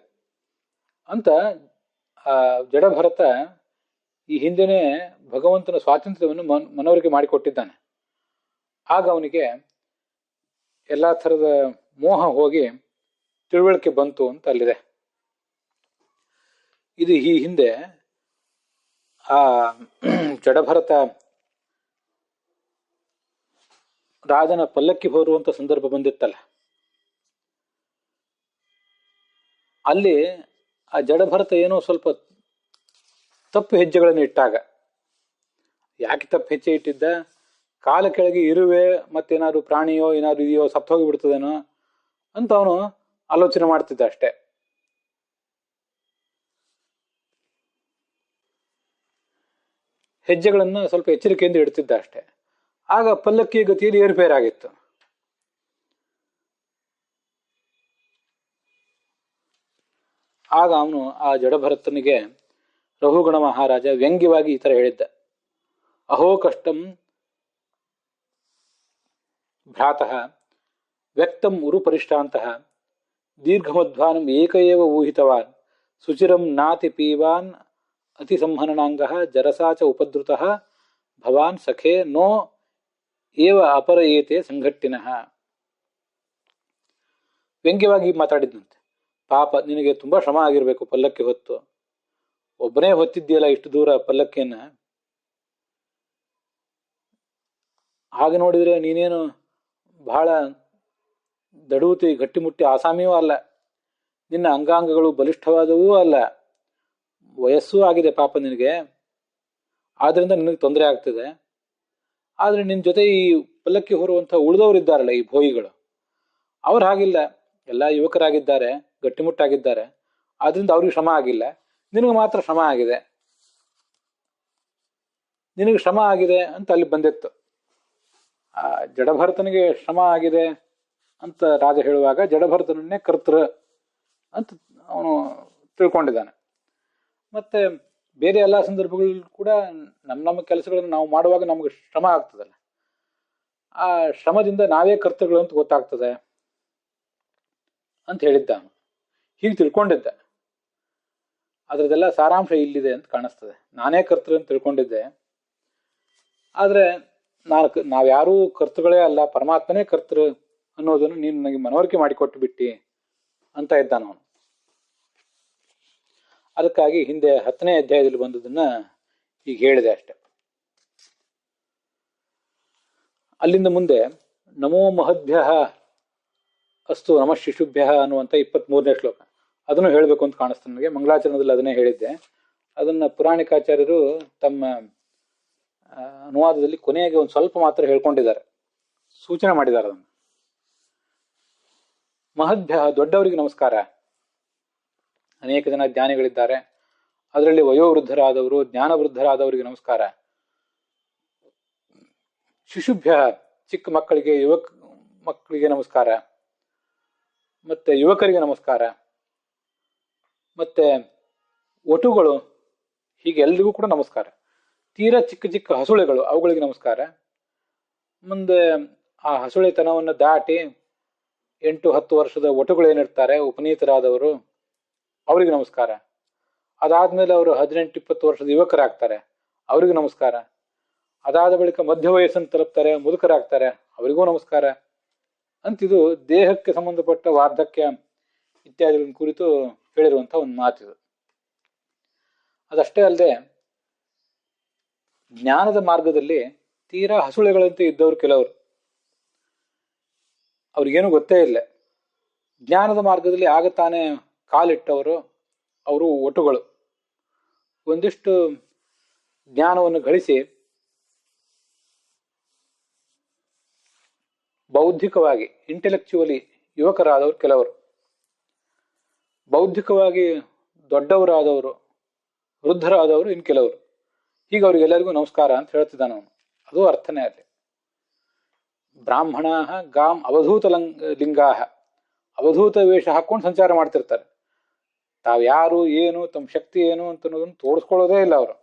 ಅಂತ ಆ ಜಡಭರತ ಈ ಹಿಂದೆನೇ ಭಗವಂತನ ಸ್ವಾತಂತ್ರ್ಯವನ್ನು ಮನವರಿಕೆ ಮಾಡಿಕೊಟ್ಟಿದ್ದಾನೆ. ಆಗ ಅವನಿಗೆ ಎಲ್ಲ ಥರದ ಮೋಹ ಹೋಗಿ ತಿಳುವಳಿಕೆ ಬಂತು ಅಂತ ಅಲ್ಲಿದೆ. ಇದು ಈ ಹಿಂದೆ ಆ ಜಡಭರತ ರಾಜನ ಪಲ್ಲಕ್ಕಿ ಹೊರುವಂತ ಸಂದರ್ಭ ಬಂದಿತ್ತಲ್ಲ, ಅಲ್ಲಿ ಆ ಜಡಭರತ ಏನೋ ಸ್ವಲ್ಪ ತಪ್ಪು ಹೆಜ್ಜೆಗಳನ್ನು ಇಟ್ಟಾಗ, ಯಾಕೆ ತಪ್ಪು ಹೆಜ್ಜೆ ಇಟ್ಟಿದ್ದ? ಕಾಲ ಕೆಳಗೆ ಇರುವೆ ಮತ್ತೇನಾದ್ರು ಪ್ರಾಣಿಯೋ ಏನಾದ್ರು ಇದೆಯೋ ಸತ್ತು ಹೋಗಿ ಬಿಡ್ತದೇನೋ ಅಂತ ಅವನು ಆಲೋಚನೆ ಮಾಡ್ತಿದ್ದ ಅಷ್ಟೆ. ಹೆಜ್ಜೆಗಳನ್ನು ಸ್ವಲ್ಪ ಎಚ್ಚರಿಕೆಯಿಂದ ಇಡ್ತಿದ್ದ ಅಷ್ಟೆ. ಆಗ ಪಲ್ಲಕ್ಕಿ ಗತಿಯಲ್ಲಿ ಏರುಪೇರಾಗಿತ್ತು. ಆಗ ಅವನು ಆ ಜಡಭರತನಿಗೆ ರಘುಗಣ ಮಹಾರಾಜ ವ್ಯಂಗ್ಯವಾಗಿ ಈ ತರ ಹೇಳಿದ್ದ: ಅಹೋ ಕಷ್ಟಂ ಭ್ರಾತಃ ವ್ಯಕ್ತಂ ಉರು ಪರಿಷ್ಟಾಂತಃ ದೀರ್ಘಮಧ್ವಾನಂ ಏಕಏವ ಊಹಿತವಾನ್ ಸುಚಿರಂ ನಾತಿ ಪೀವಾನ್ ಅತಿ ಸಂಹನನಾಂಗಃ ಜರಸಾಚ ಉಪದ್ರುತಃ ಭವಾನ್ ಸಖೇ ನೋ ಏವ ಅಪರಯೇತೆ ಸಂಘಟ್ಟಿನಃ. ವ್ಯಂಗ್ಯವಾಗಿ ಮಾತಾಡಿದ್ನಂತೆ. ಪಾಪ, ನಿನಗೆ ತುಂಬಾ ಶ್ರಮ ಆಗಿರ್ಬೇಕು ಪಲ್ಲಕ್ಕಿ ಹೊತ್ತು. ಒಬ್ಬನೇ ಹೊತ್ತಿದ್ಯಲ್ಲ ಇಷ್ಟು ದೂರ ಪಲ್ಲಕ್ಕಿಯನ್ನ. ಹಾಗೆ ನೋಡಿದ್ರೆ ನೀನೇನು ಬಹಳ ದಡೂತಿ ಗಟ್ಟಿಮುಟ್ಟಿ ಆಸಾಮಿಯೂ ಅಲ್ಲ, ನಿನ್ನ ಅಂಗಾಂಗಗಳು ಬಲಿಷ್ಠವಾದವೂ ಅಲ್ಲ, ವಯಸ್ಸೂ ಆಗಿದೆ ಪಾಪ ನಿನಗೆ. ಆದ್ರಿಂದ ನಿನಗೆ ತೊಂದರೆ ಆಗ್ತದೆ. ಆದ್ರೆ ನಿನ್ನ ಜೊತೆ ಈ ಪಲ್ಲಕ್ಕಿ ಹೊರುವಂಥ ಉಳಿದವರು ಇದ್ದಾರಲ್ಲ, ಈ ಭೋಗಿಗಳು, ಅವ್ರು ಹಾಗಿಲ್ಲ. ಎಲ್ಲ ಯುವಕರಾಗಿದ್ದಾರೆ, ಗಟ್ಟಿಮುಟ್ಟಾಗಿದ್ದಾರೆ. ಆದ್ರಿಂದ ಅವ್ರಿಗೆ ಶ್ರಮ ಆಗಿಲ್ಲ, ನಿನಗೆ ಮಾತ್ರ ಶ್ರಮ ಆಗಿದೆ. ನಿನಗೆ ಶ್ರಮ ಆಗಿದೆ ಅಂತ ಅಲ್ಲಿ ಬಂದಿತ್ತು. ಆ ಜಡಭರತನಿಗೆ ಶ್ರಮ ಆಗಿದೆ ಅಂತ ರಾಜ ಹೇಳುವಾಗ ಜಡಭರತನನ್ನೇ ಕರ್ತೃ ಅಂತ ಅವನು ತಿಳ್ಕೊಂಡಿದ್ದಾನೆ. ಮತ್ತೆ ಬೇರೆ ಎಲ್ಲ ಸಂದರ್ಭಗಳಲ್ಲೂ ಕೂಡ ನಮ್ಮ ಕೆಲಸಗಳನ್ನು ನಾವು ಮಾಡುವಾಗ ನಮ್ಗೆ ಶ್ರಮ ಆಗ್ತದಲ್ಲ, ಆ ಶ್ರಮದಿಂದ ನಾವೇ ಕರ್ತೃಗಳು ಅಂತ ಗೊತ್ತಾಗ್ತದೆ ಅಂತ ಹೇಳಿದ್ದ ಅವನು. ಹೀಗೆ ತಿಳ್ಕೊಂಡಿದ್ದ. ಅದ್ರದ್ದೆಲ್ಲ ಸಾರಾಂಶ ಇಲ್ಲಿದೆ ಅಂತ ಕಾಣಿಸ್ತದೆ. ನಾನೇ ಕರ್ತೃ ಅಂತ ತಿಳ್ಕೊಂಡಿದ್ದೆ, ಆದ್ರೆ ನಾವ್ಯಾರೂ ಕರ್ತೃಗಳೇ ಅಲ್ಲ, ಪರಮಾತ್ಮನೇ ಕರ್ತೃ ಅನ್ನೋದನ್ನು ನೀನು ನನಗೆ ಮನವರಿಕೆ ಮಾಡಿಕೊಟ್ಟು ಬಿಟ್ಟಿ ಅಂತ ಇದ್ದಾನವನು. ಅದಕ್ಕಾಗಿ ಹಿಂದೆ 10ನೇ ಅಧ್ಯಾಯದಲ್ಲಿ ಬಂದದನ್ನ ಈಗ ಹೇಳಿದೆ ಅಷ್ಟೆ. ಅಲ್ಲಿಂದ ಮುಂದೆ ನಮೋ ಮಹದ್ಭ್ಯ ಅಸ್ತು ನಮಃ ಶಿಶುಭ್ಯ ಅನ್ನುವಂಥ 23ನೇ ಶ್ಲೋಕ, ಅದನ್ನು ಹೇಳಬೇಕು ಅಂತ ಕಾಣಿಸ್ತು ನನಗೆ. ಮಂಗಳಾಚರಣದಲ್ಲಿ ಅದನ್ನೇ ಹೇಳಿದ್ದೆ. ಅದನ್ನ ಪುರಾಣಿಕಾಚಾರ್ಯರು ತಮ್ಮ ಅನುವಾದದಲ್ಲಿ ಕೊನೆಗೆ ಒಂದು ಸ್ವಲ್ಪ ಮಾತ್ರ ಹೇಳ್ಕೊಂಡಿದ್ದಾರೆ, ಸೂಚನೆ ಮಾಡಿದ್ದಾರೆ ಅದನ್ನು. ಮಹದ್ಭ್ಯ ದೊಡ್ಡವರಿಗೆ ನಮಸ್ಕಾರ. ಅನೇಕ ಜನ ಜ್ಞಾನಿಗಳಿದ್ದಾರೆ, ಅದರಲ್ಲಿ ವಯೋವೃದ್ಧರಾದವರು, ಜ್ಞಾನವೃದ್ಧರಾದವರಿಗೆ ನಮಸ್ಕಾರ. ಶಿಶುಭ್ಯ ಚಿಕ್ಕ ಮಕ್ಕಳಿಗೆ, ಮಕ್ಕಳಿಗೆ ನಮಸ್ಕಾರ. ಮತ್ತೆ ಯುವಕರಿಗೆ ನಮಸ್ಕಾರ. ಮತ್ತೆ ಒಟುಗಳು, ಹೀಗೆ ಎಲ್ರಿಗೂ ಕೂಡ ನಮಸ್ಕಾರ. ತೀರಾ ಚಿಕ್ಕ ಚಿಕ್ಕ ಹಸುಳೆಗಳು, ಅವುಗಳಿಗೆ ನಮಸ್ಕಾರ. ಮುಂದೆ ಆ ಹಸುಳೆತನವನ್ನು ದಾಟಿ 8-10 ವರ್ಷದ ಒಟುಗಳೇನಿರ್ತಾರೆ, ಉಪನೀತರಾದವರು, ಅವರಿಗೆ ನಮಸ್ಕಾರ. ಅದಾದ್ಮೇಲೆ ಅವರು 18-20 ವರ್ಷದ ಯುವಕರಾಗ್ತಾರೆ, ಅವರಿಗೂ ನಮಸ್ಕಾರ. ಅದಾದ ಬಳಿಕ ಮಧ್ಯ ವಯಸ್ಸನ್ನು ತಲುಪ್ತಾರೆ, ಮುದುಕರಾಗ್ತಾರೆ, ಅವರಿಗೂ ನಮಸ್ಕಾರ. ಅಂತಿದು ದೇಹಕ್ಕೆ ಸಂಬಂಧಪಟ್ಟ ವಾರ್ಧಕ್ಯ ಇತ್ಯಾದಿಗಳನ್ನು ಕುರಿತು ಹೇಳಿರುವಂತಹ ಒಂದು ಮಾತಿದು. ಅದಷ್ಟೇ ಅಲ್ಲದೆ ಜ್ಞಾನದ ಮಾರ್ಗದಲ್ಲಿ ತೀರಾ ಹಸುಳೆಗಳಂತೆ ಇದ್ದವರು ಕೆಲವರು, ಅವ್ರಿಗೇನು ಗೊತ್ತೇ ಇಲ್ಲ. ಜ್ಞಾನದ ಮಾರ್ಗದಲ್ಲಿ ಆಗ ತಾನೇ ಕಾಲಿಟ್ಟವರು, ಅವರು ಒಟುಗಳು. ಒಂದಿಷ್ಟು ಜ್ಞಾನವನ್ನು ಗಳಿಸಿ ಬೌದ್ಧಿಕವಾಗಿ, ಇಂಟೆಲೆಕ್ಚುವಲಿ ಯುವಕರಾದವರು ಕೆಲವರು, ಬೌದ್ಧಿಕವಾಗಿ ದೊಡ್ಡವರಾದವರು, ವೃದ್ಧರಾದವರು ಇನ್ನು ಕೆಲವರು. ಹೀಗೆ ಅವರಿಗೆಲ್ಲರಿಗೂ ನಮಸ್ಕಾರ ಅಂತ ಹೇಳ್ತಿದ್ದಾನ ಅವನು. ಅದು ಅರ್ಥನೇ ಅಲ್ಲಿ. ಬ್ರಾಹ್ಮಣ ಗಾಂ ಅವಧೂತ ಲಿಂಗಾ, ಅವಧೂತ ವೇಷ ಹಾಕೊಂಡು ಸಂಚಾರ ಮಾಡ್ತಿರ್ತಾರೆ. ತಾವು ಯಾರು, ಏನು, ತಮ್ಮ ಶಕ್ತಿ ಏನು ಅಂತ ಅನ್ನೋದನ್ನು ತೋರಿಸ್ಕೊಳ್ಳೋದೇ ಇಲ್ಲ ಅವರು.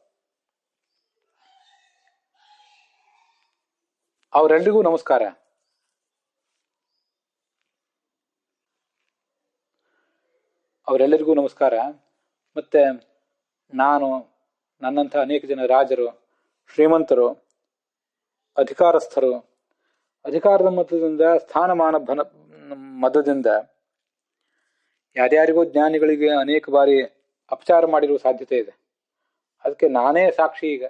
ಅವರೆಲ್ಲರಿಗೂ ನಮಸ್ಕಾರ. ಅವರೆಲ್ಲರಿಗೂ ನಮಸ್ಕಾರ. ಮತ್ತೆ ನಾನು, ನನ್ನಂಥ ಅನೇಕ ಜನ ರಾಜರು, ಶ್ರೀಮಂತರು, ಅಧಿಕಾರಸ್ಥರು, ಅಧಿಕಾರದ ಮತದಿಂದ, ಸ್ಥಾನಮಾನ ಮತದಿಂದ ಯಾರ್ಯಾರಿಗೂ ಜ್ಞಾನಿಗಳಿಗೆ ಅನೇಕ ಬಾರಿ ಅಪಚಾರ ಮಾಡಿರುವ ಸಾಧ್ಯತೆ ಇದೆ. ಅದಕ್ಕೆ ನಾನೇ ಸಾಕ್ಷಿ. ಈಗ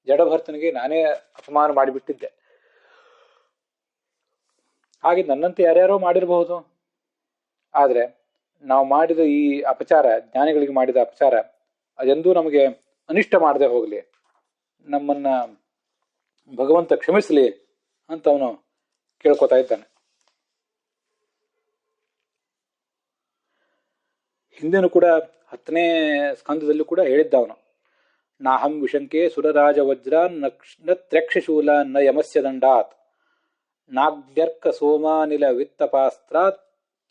ಜಡಭರ್ತನಿಗೆ ನಾನೇ ಅಪಮಾನ ಮಾಡಿಬಿಟ್ಟಿದ್ದೆ. ಹಾಗೆ ನನ್ನಂತೆ ಯಾರ್ಯಾರೋ ಮಾಡಿರಬಹುದು. ಆದರೆ ನಾವು ಮಾಡಿದ ಈ ಅಪಚಾರ, ಜ್ಞಾನಿಗಳಿಗೆ ಮಾಡಿದ ಅಪಚಾರ, ಅದೆಂದೂ ನಮಗೆ ಅನಿಷ್ಟ ಮಾಡದೆ ಹೋಗಲಿ, ನಮ್ಮನ್ನ ಭಗವಂತ ಕ್ಷಮಿಸಲಿ ಅಂತ ಅವನು ಕೇಳ್ಕೊತಾ ಇದ್ದಾನೆ. ಹಿಂದೆನೂ ಕೂಡ 10ನೇ ಸ್ಕಂದದಲ್ಲೂ ಕೂಡ ಹೇಳಿದ್ದ ಅವನು, ನಾಹಂ ವಿಶಂಕೆ ಸುರರಾಜ ವಜ್ರ ನ ತ್ರ್ಯಕ್ಷಶೂಲ ನ ಯಮಸ್ಯ ದಂಡಾತ್ ನಾಗ್ಯರ್ಕ ಸೋಮಾನಿಲ ವಿತ್ತಪಾಸ್ತ್ರಾತ್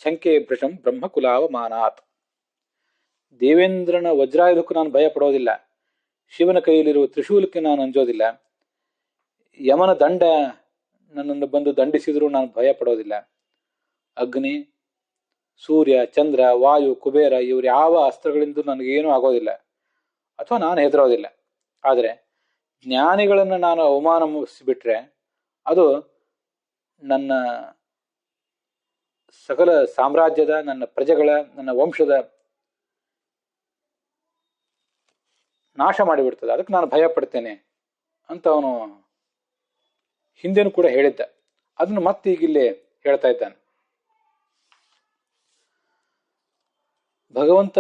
ಛಂಕೆ ಭೃಶಂ ಬ್ರಹ್ಮಕುಲಾವಮಾನಾತ್. ದೇವೇಂದ್ರನ ವಜ್ರಾಯುಧಕ್ಕೂ ನಾನು ಭಯ ಪಡೋದಿಲ್ಲ, ಶಿವನ ಕೈಯಲ್ಲಿರುವ ತ್ರಿಶೂಲಕ್ಕೆ ನಾನು ಅಂಜೋದಿಲ್ಲ, ಯಮನ ದಂಡ ನನ್ನನ್ನು ಬಂದು ದಂಡಿಸಿದರೂ ನಾನು ಭಯ ಪಡೋದಿಲ್ಲ. ಅಗ್ನಿ, ಸೂರ್ಯ, ಚಂದ್ರ, ವಾಯು, ಕುಬೇರ, ಇವರು ಯಾವ ಅಸ್ತ್ರಗಳಿಂದ ನನಗೇನೂ ಆಗೋದಿಲ್ಲ, ಅಥವಾ ನಾನು ಹೆದರೋದಿಲ್ಲ. ಆದರೆ ಜ್ಞಾನಿಗಳನ್ನು ನಾನು ಅವಮಾನಿಸಿಬಿಟ್ರೆ ಅದು ನನ್ನ ಸಕಲ ಸಾಮ್ರಾಜ್ಯದ, ನನ್ನ ಪ್ರಜೆಗಳ, ನನ್ನ ವಂಶದ ನಾಶ ಮಾಡಿಬಿಡ್ತದೆ. ಅದಕ್ಕೆ ನಾನು ಭಯ ಪಡ್ತೇನೆ ಅಂತ ಅವನು ಹಿಂದೆನೂ ಕೂಡ ಹೇಳಿದ್ದ. ಅದನ್ನು ಮತ್ತೆ ಈಗಿಲ್ಲೇ ಹೇಳ್ತಾ ಇದ್ದಾನೆ. ಭಗವಂತ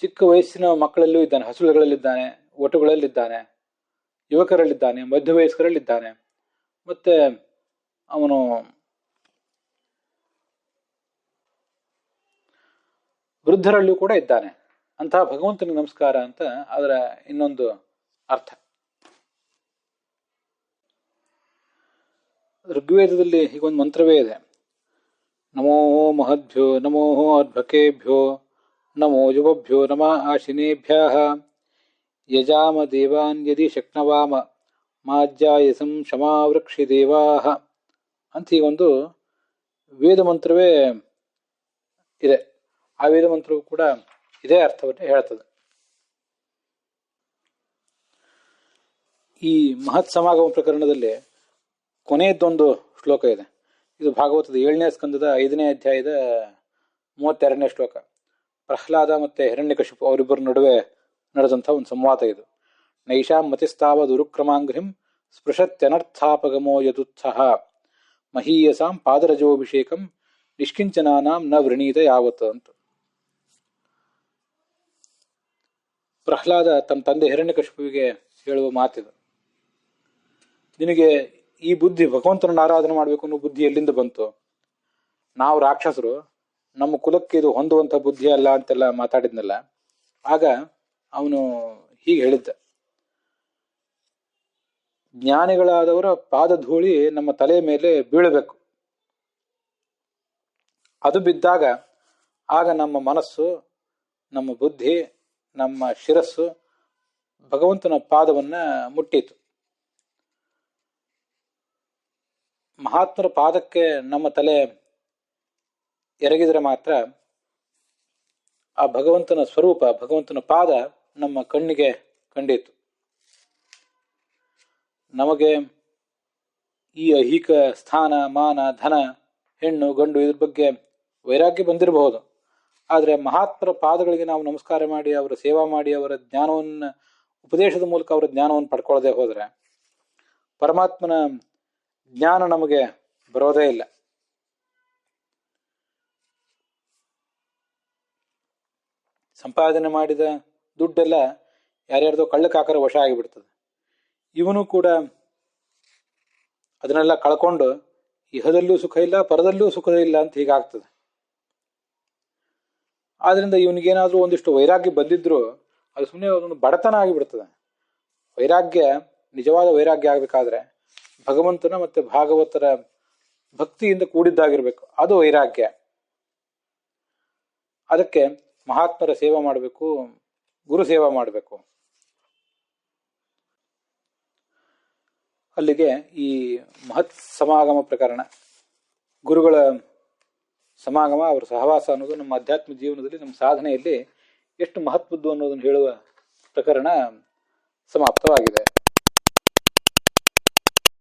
ಚಿಕ್ಕ ವಯಸ್ಸಿನ ಮಕ್ಕಳಲ್ಲೂ ಇದ್ದಾನೆ, ಹಸುಳುಗಳಲ್ಲಿದ್ದಾನೆ, ಒಟುಗಳಲ್ಲಿದ್ದಾನೆ, ಯುವಕರಲ್ಲಿದ್ದಾನೆ, ಮಧ್ಯವಯಸ್ಕರಲ್ಲಿದ್ದಾನೆ. ಮತ್ತೆ ಅವನು ವೃದ್ಧರಲ್ಲೂ ಕೂಡ ಇದ್ದಾನೆ. ಅಂತಹ ಭಗವಂತನಿಗೆ ನಮಸ್ಕಾರ ಅಂತ ಅದರ ಇನ್ನೊಂದು ಅರ್ಥ. ಋಗ್ವೇದದಲ್ಲಿ ಹೀಗೊಂದು ಮಂತ್ರವೇ ಇದೆ, ನಮೋ ಮಹದ್ಭ್ಯೋ ನಮೋ ಅರ್ಭಕೇಭ್ಯೋ ನಮೋ ಯುವಭ್ಯೋ ನಮಃ ಆಶಿನೇಭ್ಯ ಯಜಾಮ ದೇವಾನ್ ಯದಿ ಶಕ್ನವಾಮ ಮಾಜ್ಯಾಯಸಂ ಶಮಾವೃಕ್ಷಿ ದೇವಾಹ ಅಂತ ಹೀಗೊಂದು ವೇದ ಮಂತ್ರವೇ ಇದೆ. ಆ ವೇದ ಮಂತ್ರವು ಕೂಡ ಇದೇ ಅರ್ಥವನ್ನು ಹೇಳ್ತದೆ. ಈ ಮಹತ್ ಸಮಾಗಮ ಪ್ರಕರಣದಲ್ಲಿ ಕೊನೆಯದೊಂದು ಶ್ಲೋಕ ಇದೆ. ಇದು ಭಾಗವತದ 7ನೇ ಸ್ಕಂದದ 5ನೇ ಅಧ್ಯಾಯದ 32ನೇ ಶ್ಲೋಕ. ಪ್ರಹ್ಲಾದ ಮತ್ತೆ ಹಿರಣ್ಯಕಶಿಪು ಅವರಿಬ್ಬರ ನಡುವೆ ನಡೆದಂಥ ಒಂದು ಸಂವಾದ ಇದು. ನೈಷಾಂ ಮತಿಸ್ತಾವ ದುರುಕ್ರಮಾಂಘ್ರಿಂ ಸ್ಪೃಶತ್ಯನರ್ಥಾಪಗಮೋ ಯದುತ್ಸಹ ಮಹೀಯಸಾಂ ಪಾದರಜೋಭಿಷೇಕಂ ನಿಷ್ಕಿಂಚನಾನಾಂ ನ ವೃಣೀತ ಯಾವತ್ ಅಂತ. ಪ್ರಹ್ಲಾದ ತಮ್ಮ ತಂದೆ ಹಿರಣ್ಯಕಶಿಪುವಿಗೆ ಹೇಳುವ ಮಾತಿದು. ನಿನಗೆ ಈ ಬುದ್ಧಿ, ಭಗವಂತನ ಆರಾಧನೆ ಮಾಡಬೇಕು ಅನ್ನೋ ಬುದ್ಧಿ ಎಲ್ಲಿಂದ ಬಂತು? ನಾವು ರಾಕ್ಷಸರು, ನಮ್ಮ ಕುಲಕ್ಕೆ ಇದು ಹೊಂದುವಂಥ ಬುದ್ಧಿ ಅಲ್ಲ ಅಂತೆಲ್ಲ ಮಾತಾಡಿದ್ನಲ್ಲ, ಆಗ ಅವನು ಹೀಗೆ ಹೇಳಿದ್ದ, ಜ್ಞಾನಿಗಳಾದವರ ಪಾದಧೂಳಿ ನಮ್ಮ ತಲೆಯ ಮೇಲೆ ಬೀಳಬೇಕು. ಅದು ಬಿದ್ದಾಗ ಆಗ ನಮ್ಮ ಮನಸ್ಸು, ನಮ್ಮ ಬುದ್ಧಿ, ನಮ್ಮ ಶಿರಸ್ಸು ಭಗವಂತನ ಪಾದವನ್ನ ಮುಟ್ಟಿತು. ಮಹಾತ್ಮರ ಪಾದಕ್ಕೆ ನಮ್ಮ ತಲೆ ಎರಗಿದರೆ ಮಾತ್ರ ಆ ಭಗವಂತನ ಸ್ವರೂಪ, ಭಗವಂತನ ಪಾದ ನಮ್ಮ ಕಣ್ಣಿಗೆ ಕಂಡಿತು. ನಮಗೆ ಈ ಐಹಿಕ ಸ್ಥಾನ, ಮಾನ, ಧನ, ಹೆಣ್ಣು, ಗಂಡು ಇದ್ರ ಬಗ್ಗೆ ವೈರಾಗ್ಯ ಬಂದಿರಬಹುದು. ಆದರೆ ಮಹಾತ್ಮರ ಪಾದಗಳಿಗೆ ನಾವು ನಮಸ್ಕಾರ ಮಾಡಿ, ಅವರ ಸೇವಾ ಮಾಡಿ, ಅವರ ಜ್ಞಾನವನ್ನು, ಉಪದೇಶದ ಮೂಲಕ ಅವರ ಜ್ಞಾನವನ್ನು ಪಡ್ಕೊಳ್ಳದೆ ಹೋದರೆ ಪರಮಾತ್ಮನ ಜ್ಞಾನ ನಮಗೆ ಬರೋದೇ ಇಲ್ಲ. ಸಂಪಾದನೆ ಮಾಡಿದ ದುಡ್ಡೆಲ್ಲ ಯಾರ್ಯಾರ್ದೋ ಕಳ್ಳಕಾಕರ ವಶ ಆಗಿಬಿಡ್ತದೆ. ಇವನು ಕೂಡ ಅದನ್ನೆಲ್ಲ ಕಳ್ಕೊಂಡು ಇಹದಲ್ಲೂ ಸುಖ ಇಲ್ಲ, ಪರದಲ್ಲೂ ಸುಖ ಇಲ್ಲ ಅಂತ ಹೀಗಾಗ್ತದೆ. ಆದ್ರಿಂದ ಇವನಿಗೇನಾದ್ರೂ ಒಂದಿಷ್ಟು ವೈರಾಗ್ಯ ಬಂದಿದ್ರು ಅದು ಸುಮ್ಮನೆ ಅದೊಂದು ಬಡತನ ಆಗಿಬಿಡ್ತದೆ. ವೈರಾಗ್ಯ, ನಿಜವಾದ ವೈರಾಗ್ಯ ಆಗ್ಬೇಕಾದ್ರೆ ಭಗವಂತನ ಮತ್ತೆ ಭಾಗವತರ ಭಕ್ತಿಯಿಂದ ಕೂಡಿದ್ದಾಗಿರ್ಬೇಕು, ಅದು ವೈರಾಗ್ಯ. ಅದಕ್ಕೆ ಮಹಾತ್ಮರ ಸೇವೆ ಮಾಡಬೇಕು, ಗುರು ಸೇವಾ ಮಾಡಬೇಕು. ಅಲ್ಲಿಗೆ ಈ ಮಹತ್ ಸಮಾಗಮ ಪ್ರಕರಣ, ಗುರುಗಳ ಸಮಾಗಮ, ಅವರ ಸಹವಾಸ ಅನ್ನೋದು ನಮ್ಮ ಆಧ್ಯಾತ್ಮಿಕ ಜೀವನದಲ್ಲಿ, ನಮ್ಮ ಸಾಧನೆಯಲ್ಲಿ ಎಷ್ಟು ಮಹತ್ವದ್ದು ಅನ್ನೋದನ್ನು ಹೇಳುವ ಪ್ರಕರಣ ಸಮಾಪ್ತವಾಗಿದೆ.